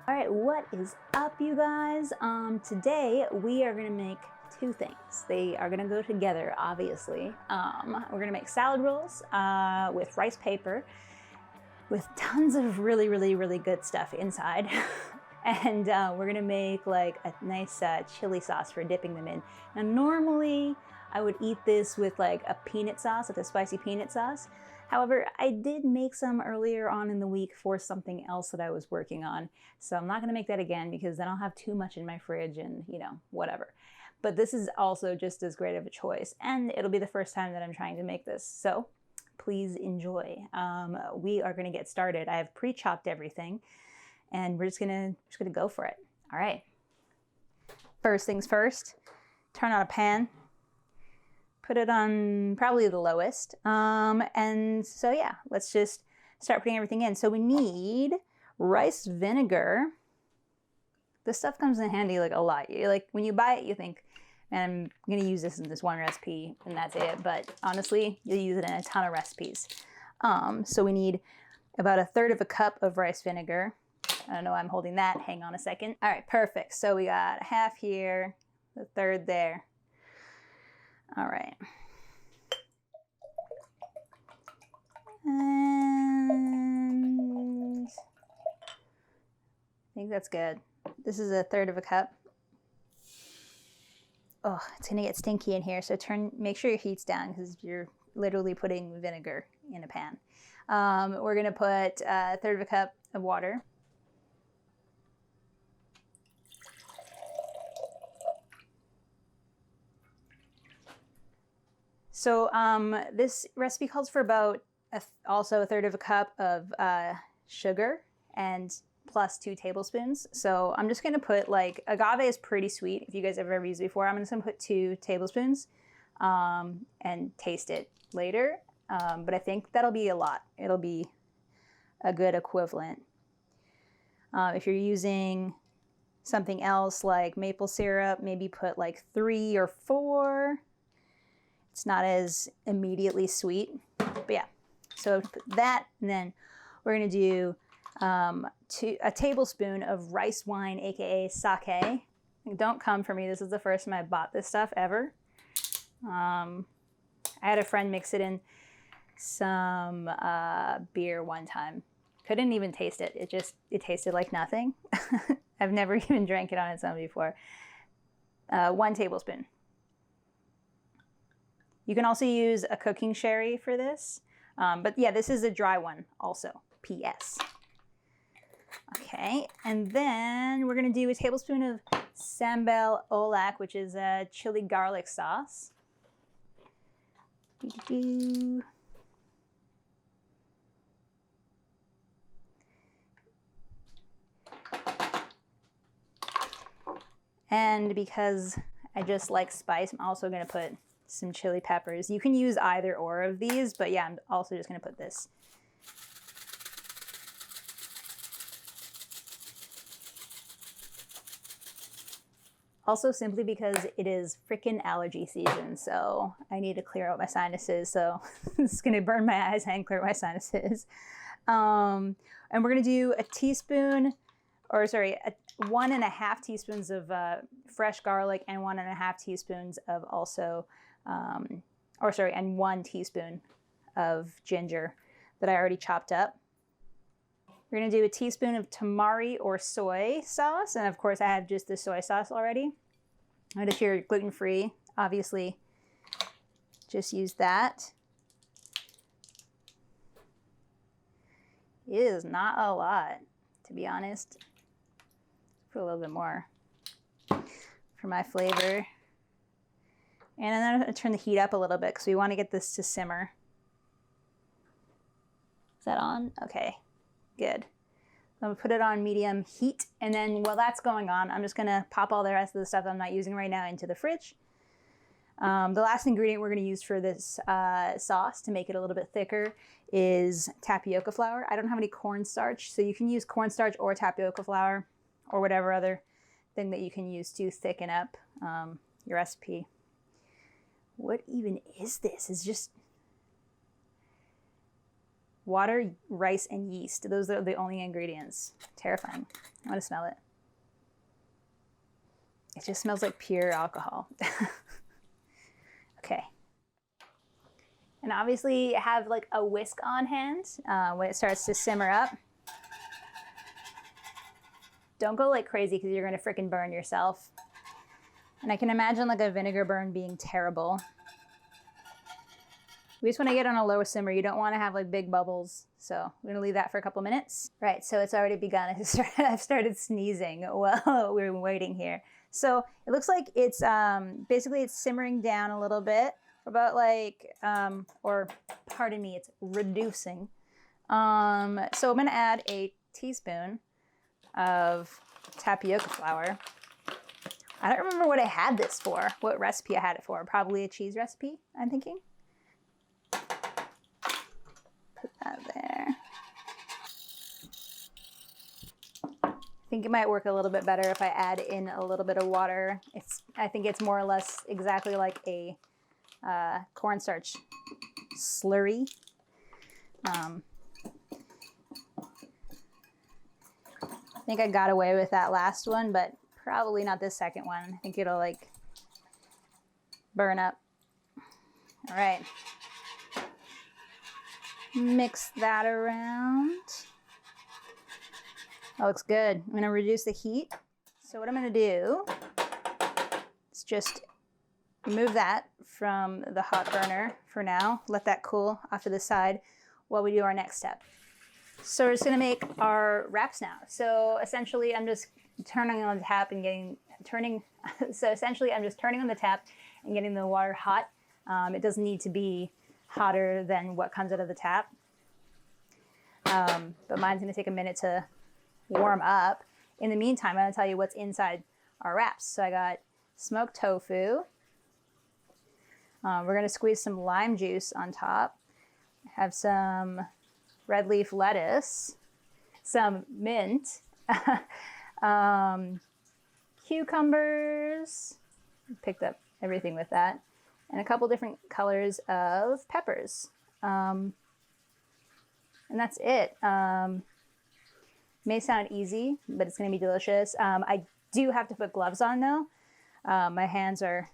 All right, what is up, you guys? Today we are gonna make two things. They are gonna go together, obviously. We're gonna make salad rolls with rice paper with tons of really good stuff inside. And we're gonna make like a nice chili sauce for dipping them in. Now, normally I would eat this with like a peanut sauce, like a spicy peanut sauce. However, I did make some earlier on in the week for something else that I was working on. So I'm not gonna make that again because then I'll have too much in my fridge and, you know, whatever. But this is also just as great of a choice. And it'll be the first time that I'm trying to make this. So please enjoy. We are gonna get started. I have pre-chopped everything and we're just gonna go for it. All right. First things first, turn on a pan. Put it on probably the lowest. And so yeah, let's just start putting everything in. So we need rice vinegar. This stuff comes in handy like a lot. Like when you buy it, you think, man, I'm gonna use this in this one recipe and that's it. But honestly, you'll use it in a ton of recipes. So we need about 1/3 cup of rice vinegar. I don't know why I'm holding that. Hang on a second. All right, perfect. So we got 1/2 here, 1/3 there. All right. And I think that's good. This is 1/3 cup. Oh, it's gonna get stinky in here. So make sure your heat's down because you're literally putting vinegar in a pan. We're gonna put 1/3 cup of water. So this recipe calls for about also 1/3 cup of sugar and plus 2 tablespoons. So I'm just gonna put like, agave is pretty sweet. If you guys have ever used it before, I'm just gonna put 2 tablespoons and taste it later. But I think that'll be a lot. It'll be a good equivalent. If you're using something else like maple syrup, maybe put like 3 or 4. It's not as immediately sweet, but yeah. So put that, and then we're gonna do a tablespoon of rice wine, AKA sake. Don't come for me, this is the first time I bought this stuff ever. I had a friend mix it in some beer one time. Couldn't even taste it. It tasted like nothing. I've never even drank it on its own before. 1 tablespoon. You can also use a cooking sherry for this. But yeah, this is a dry one also, PS. Okay, and then we're gonna do a tablespoon of sambalolek, which is a chili garlic sauce. And because I just like spice, I'm also gonna put some chili peppers. You can use either or of these, but yeah, I'm also just gonna put this. Also simply because it is freaking allergy season, so I need to clear out my sinuses, so it's gonna burn my eyes and clear my sinuses. And we're gonna do a teaspoon, or sorry, 1.5 teaspoons of fresh garlic and 1.5 teaspoons of also and 1 teaspoon of ginger that I already chopped up. We're gonna do a teaspoon of tamari or soy sauce, and of course I have just the soy sauce already. And if you're gluten-free, obviously just use that. It is not a lot, to be honest. Put a little bit more for my flavor. And then I'm gonna turn the heat up a little bit because we want to get this to simmer. Is that on? Okay, good. I'm gonna put it on medium heat, and then while that's going on, I'm just gonna pop all the rest of the stuff I'm not using right now into the fridge. The last ingredient we're gonna use for this sauce to make it a little bit thicker is tapioca flour. I don't have any cornstarch, so you can use cornstarch or tapioca flour or whatever other thing that you can use to thicken up your recipe. What even is this? It's just, Water, rice, and yeast. Those are the only ingredients. Terrifying. I want to smell it. It just smells like pure alcohol. Okay. And obviously have like a whisk on hand when it starts to simmer up. Don't go like crazy because you're going to freaking burn yourself. And I can imagine like a vinegar burn being terrible. We just want to get on a low simmer. You don't want to have like big bubbles. So we're going to leave that for a couple minutes. Right, so it's already begun. I've started sneezing while we're waiting here. So it looks like it's basically it's simmering down a little bit, about like, or pardon me, it's reducing. So I'm going to add a teaspoon of tapioca flour. I don't remember what I had this for, what recipe I had it for. Probably a cheese recipe, I'm thinking. Put that there. I think it might work a little bit better if I add in a little bit of water. I think it's more or less exactly like a cornstarch slurry. I think I got away with that last one, but probably not this second one. I think it'll like burn up. All right. Mix that around. That looks good. I'm going to reduce the heat. So what I'm going to do is just remove that from the hot burner for now. Let that cool off to the side while we do our next step. So we're just going to make our wraps now. So essentially I'm just turning on the tap and getting the water hot. It doesn't need to be hotter than what comes out of the tap. But mine's going to take a minute to warm up. In the meantime, I'm going to tell you what's inside our wraps. So I got smoked tofu. We're going to squeeze some lime juice on top. Have some red leaf lettuce, some mint, cucumbers, picked up everything with that, and a couple different colors of peppers. And that's it. May sound easy, but it's going to be delicious. I do have to put gloves on though. My hands are,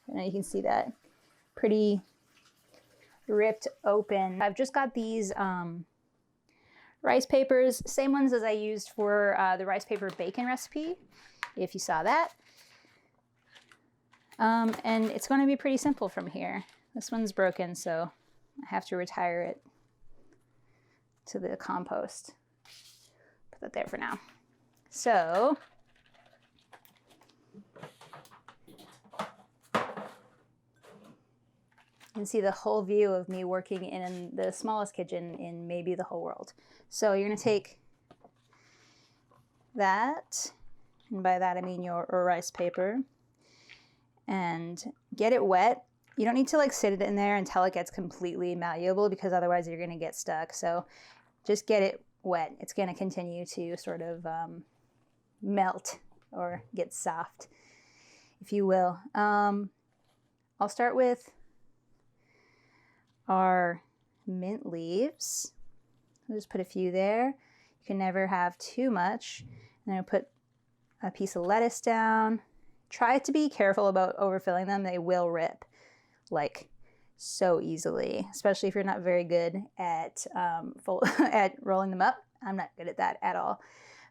you can see that, pretty ripped open. I've just got these rice papers, same ones as I used for the rice paper bacon recipe, if you saw that. And it's going to be pretty simple from here. This one's broken, so I have to retire it to the compost. Put that there for now. So you can see the whole view of me working in the smallest kitchen in maybe the whole world. So you're going to take that, and by that I mean your rice paper, and get it wet. You don't need to like sit it in there until it gets completely malleable, because otherwise you're going to get stuck. So just get it wet. It's going to continue to sort of melt or get soft, if you will. I'll start with our mint leaves. I'll just put a few there. You can never have too much. And I'll put a piece of lettuce down. Try to be careful about overfilling them. They will rip like so easily, especially if you're not very good at at rolling them up. I'm not good at that at all,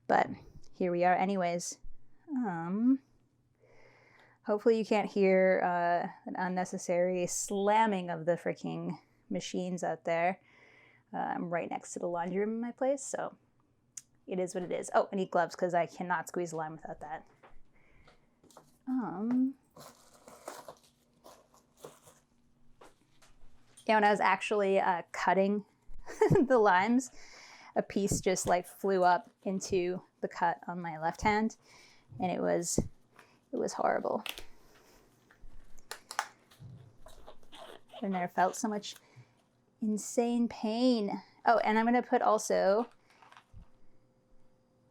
but here we are anyways. Hopefully you can't hear an unnecessary slamming of the freaking machines out there. I'm right next to the laundry room in my place, so it is what it is. Oh, I need gloves because I cannot squeeze lime without that. Yeah, when I was actually cutting the limes, a piece just like flew up into the cut on my left hand, and it was horrible. I've never felt so much insane pain. Oh, and I'm gonna put also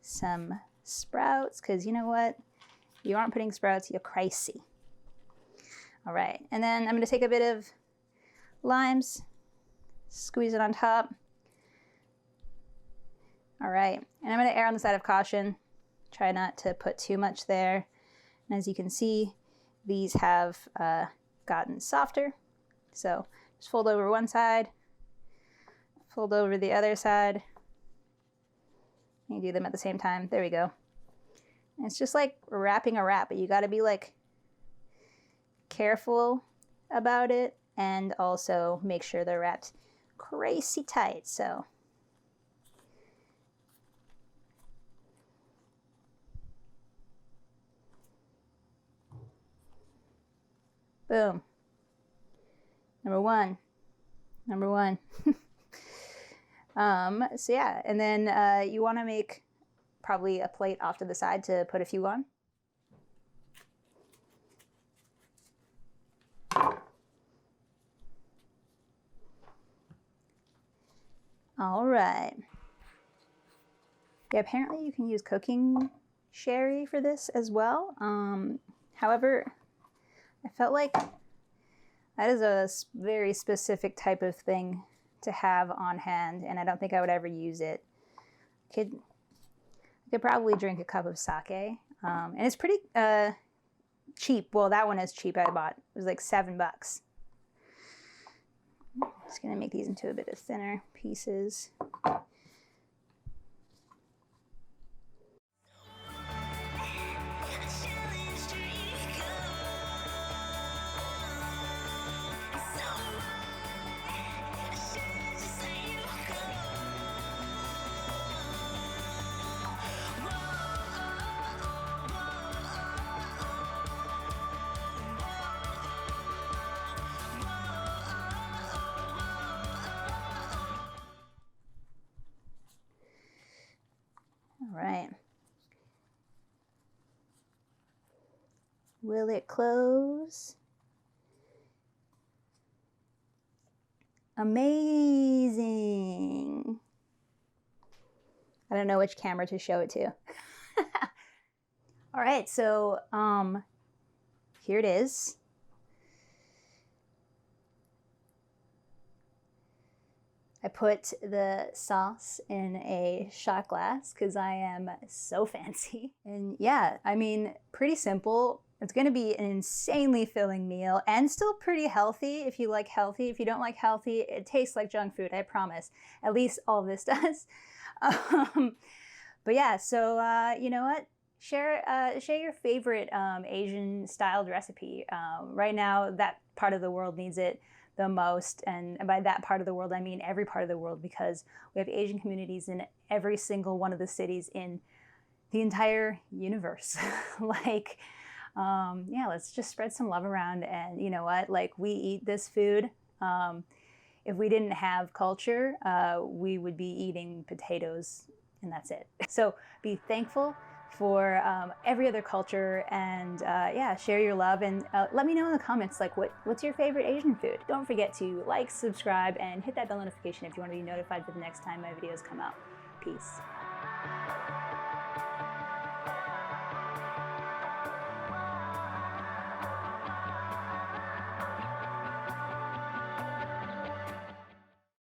some sprouts, because you know what? You aren't putting sprouts, you're crazy. All right, and then I'm gonna take a bit of limes, squeeze it on top, All right, and I'm gonna err on the side of caution. Try not to put too much there. And as you can see, these have gotten softer. So just fold over one side, fold over the other side. You do them at the same time. There we go. And it's just like wrapping a wrap, but you gotta be like careful about it and also make sure they're wrapped crazy tight. So boom. Number one. So yeah, and then you want to make probably a plate off to the side to put a few on. All right. Yeah, apparently you can use cooking sherry for this as well. However, I felt like that is a very specific type of thing to have on hand, and I don't think I would ever use it. I could probably drink a cup of sake, and it's pretty cheap. Well, that one is cheap. I bought it was like $7. Just gonna make these into a bit of thinner pieces. All right. Will it close? Amazing. I don't know which camera to show it to. All right, so here it is. I put the sauce in a shot glass because I am so fancy. And yeah, I mean, pretty simple. It's gonna be an insanely filling meal and still pretty healthy if you like healthy. If you don't like healthy, it tastes like junk food, I promise. At least all of this does. But yeah, so you know what? Share your favorite Asian styled recipe. Right now, that part of the world needs it the most, and by that part of the world I mean every part of the world, because we have Asian communities in every single one of the cities in the entire universe. Like yeah, let's just spread some love around. And you know what, like, we eat this food. If we didn't have culture, we would be eating potatoes and that's it. So be thankful for every other culture, and yeah, share your love, and let me know in the comments, like, what's your favorite Asian food? Don't forget to like, subscribe, and hit that bell notification if you want to be notified for the next time my videos come out. Peace.